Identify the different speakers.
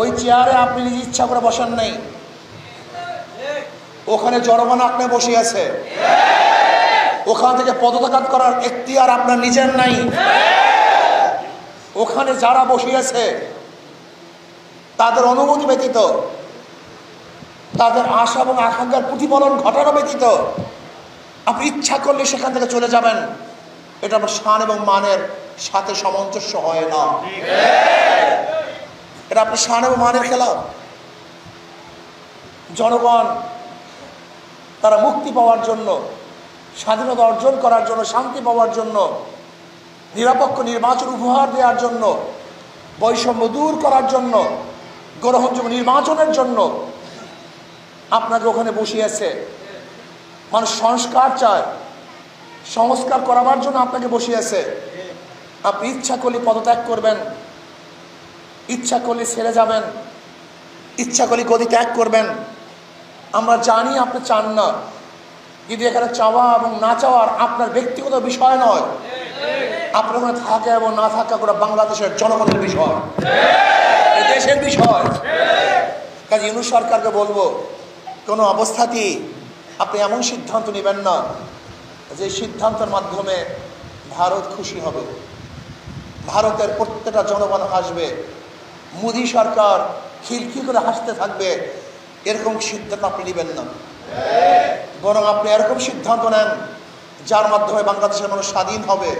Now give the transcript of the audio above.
Speaker 1: ওই চেয়ারে আপনি নিজ ইচ্ছা করে বসেন নাই, ওখানে জনগণ আপনি বসে আছে। ওখান থেকে পদত্যাগ করার এখতিয়ার আপনার নিজের নাই। ওখানে যারা বসে আছে তাদের অনুমতি ব্যতীত, তাদের আশা এবং আকাঙ্ক্ষার প্রতিফলন ঘটানো ব্যতীত আপনি ইচ্ছা করলে সেখান থেকে চলে যাবেন, এটা আপনার শান এবং মানের সাথে সামঞ্জস্য হয় না। এটা আপনার শান এবং মানের খেলাফ। জনগণ তারা মুক্তি পাওয়ার জন্য, স্বাধীনতা অর্জন করার জন্য, শান্তি পাওয়ার জন্য, নিরপেক্ষ নির্বাচন উপহার দেওয়ার জন্য, বৈষম্য দূর করার জন্য, গ্রহণযোগ্য নির্বাচনের জন্য আপনাকে ওখানে বসিয়েছে। মানুষ সংস্কার চায়, সংস্কার করাবার জন্য আপনাকে বসিয়েছে। আপনি ইচ্ছা করলে পদত্যাগ করবেন, ইচ্ছা করলে ছেড়ে যাবেন, ইচ্ছা করলে গদি ত্যাগ করবেন। আমরা জানি আপনি চান না, কিন্তু এখানে চাওয়া এবং না চাওয়ার আপনার ব্যক্তিগত বিষয় নয়। আপনার ওখানে থাকা এবং না থাকা করে বাংলাদেশের জনগণের বিষয়, দেশের বিষয়। কাজে ইউনূস সরকারকে বলবো, কোনো অবস্থাতেই আপনি এমন সিদ্ধান্ত নেবেন না যে সিদ্ধান্তের মাধ্যমে ভারত খুশি হবে, ভারতের প্রত্যেকটা জনগণ হাসবে, মোদী সরকার খিলখিল করে হাসতে থাকবে। এরকম সিদ্ধান্ত আপনি নেবেন না। বরং আপনি এরকম সিদ্ধান্ত নেন যার মাধ্যমে বাংলাদেশের মানুষ স্বাধীন হবে,